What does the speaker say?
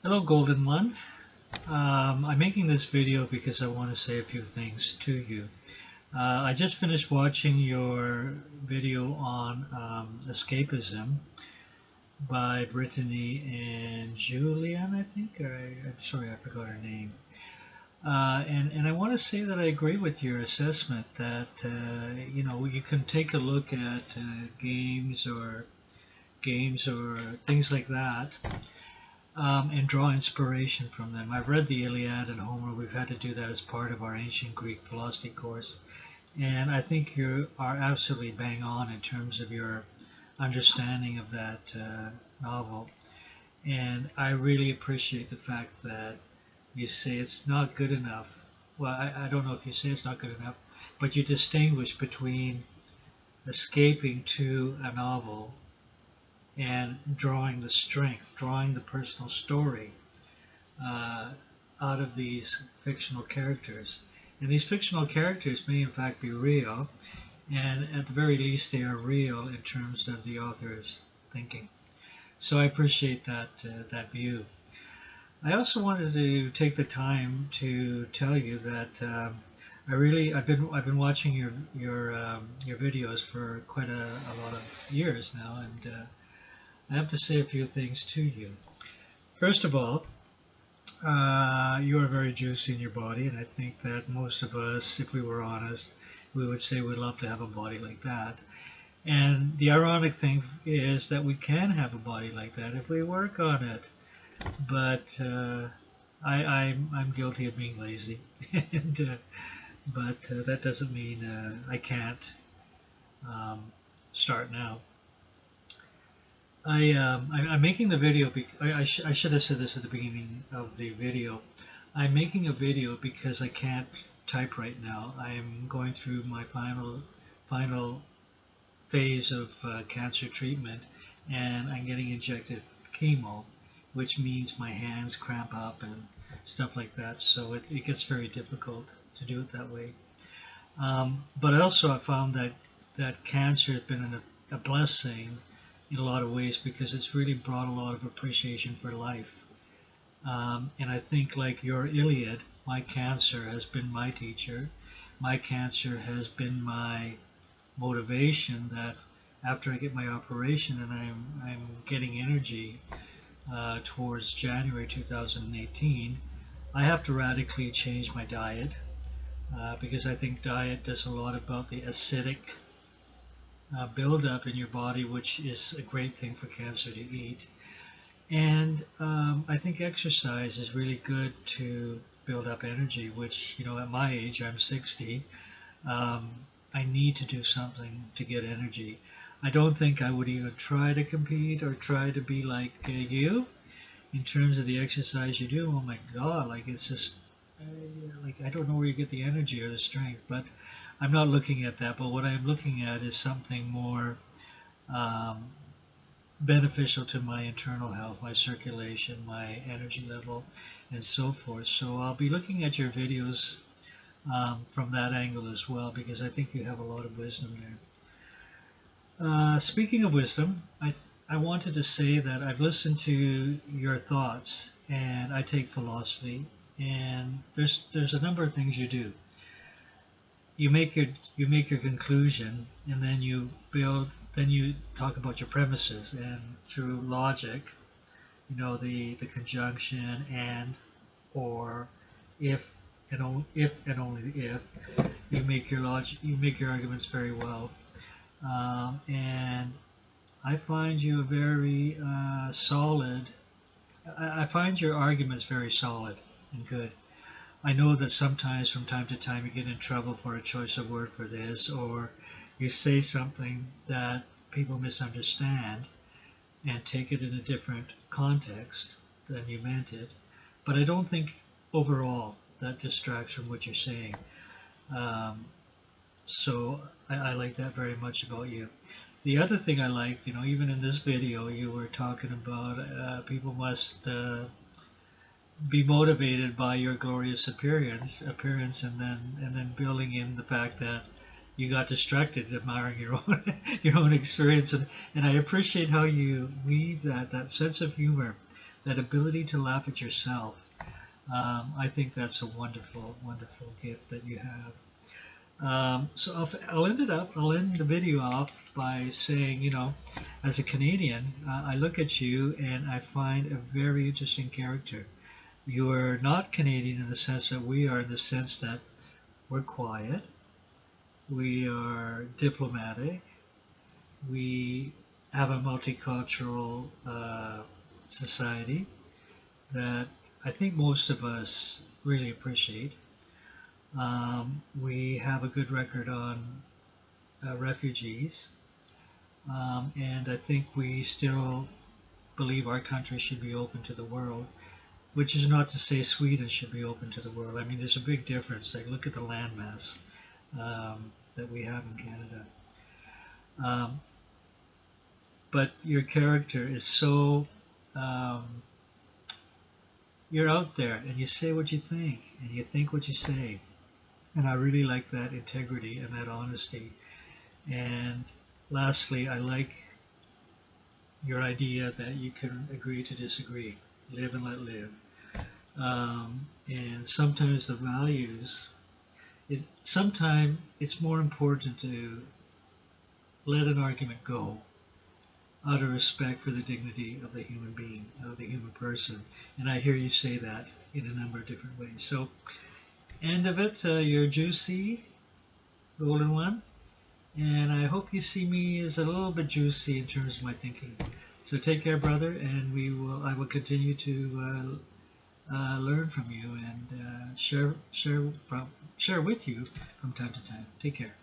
Hello, Golden One. I'm making this video because I want to say a few things to you. I just finished watching your video on Escapism by Brittany and Julian, I think. I'm sorry, I forgot her name. And I want to say that I agree with your assessment that you can take a look at games or things like that. And draw inspiration from them. I've read the Iliad and Homer. We've had to do that as part of our ancient Greek philosophy course. And I think you are absolutely bang on in terms of your understanding of that novel. And I really appreciate the fact that you say it's not good enough. Well, I don't know if you say it's not good enough, but you distinguish between escaping to a novel and drawing the strength, drawing the personal story out of these fictional characters. And these fictional characters may in fact be real, and at the very least they are real in terms of the author's thinking. So I appreciate that view. I also wanted to take the time to tell you that I've been watching your videos for quite a lot of years now, and I have to say a few things to you. First of all, you are very juicy in your body, and I think that most of us, if we were honest, we would say we'd love to have a body like that. And the ironic thing is that we can have a body like that if we work on it. But I'm guilty of being lazy, but that doesn't mean I can't start now. I'm making the video I should have said this at the beginning of the video. I'm making a video because I can't type right now. I'm going through my final phase of cancer treatment, and I'm getting injected chemo, which means my hands cramp up and stuff like that. So it gets very difficult to do it that way. But also I found that cancer has been a blessing in a lot of ways, because it's really brought a lot of appreciation for life. And I think, like your Iliad, my cancer has been my teacher. My cancer has been my motivation that after I get my operation and I'm getting energy towards January 2018, I have to radically change my diet because I think diet does a lot about the acidic build-up in your body, which is a great thing for cancer to eat. And I think exercise is really good to build up energy, which, at my age, I'm 60, I need to do something to get energy. I don't think I would even try to compete or try to be like you in terms of the exercise you do. Oh my God, like it's just, like I don't know where you get the energy or the strength, but I'm not looking at that. But what I'm looking at is something more beneficial to my internal health, my circulation, my energy level, and so forth. So I'll be looking at your videos from that angle as well, because I think you have a lot of wisdom there. Speaking of wisdom, I wanted to say that I've listened to your thoughts, and I take philosophy, and there's a number of things you do. You make your conclusion, and then you talk about your premises, and through logic, the conjunction and, or, if and only if, you make your arguments very well, and I find you very solid. I find your arguments very solid and good. I know that sometimes from time to time you get in trouble for a choice of word for this, or you say something that people misunderstand and take it in a different context than you meant it. But I don't think overall that distracts from what you're saying. So I like that very much about you. The other thing I like, even in this video, you were talking about people must be motivated by your glorious appearance, and then building in the fact that you got distracted admiring your own experience, and I appreciate how you weave that sense of humor that ability to laugh at yourself. I think that's a wonderful, wonderful gift that you have. So I'll end the video off by saying, you know, as a Canadian, I look at you and I find a very interesting character. You are not Canadian in the sense that we are, in the sense that we're quiet, we are diplomatic, we have a multicultural society that I think most of us really appreciate. We have a good record on refugees, and I think we still believe our country should be open to the world, which is not to say Sweden should be open to the world. I mean, there's a big difference. Like, look at the landmass that we have in Canada. But your character is so, you're out there and you say what you think and you think what you say. And I really like that integrity and that honesty. And lastly, I like your idea that you can agree to disagree, live and let live. And sometimes the values, sometimes it's more important to let an argument go out of respect for the dignity of the human being, of the human person. And I hear you say that in a number of different ways. So, end of it, you're juicy, golden one. And I hope you see me as a little bit juicy in terms of my thinking. So take care, brother, and I will continue to learn from you and share with you from time to time. Take care.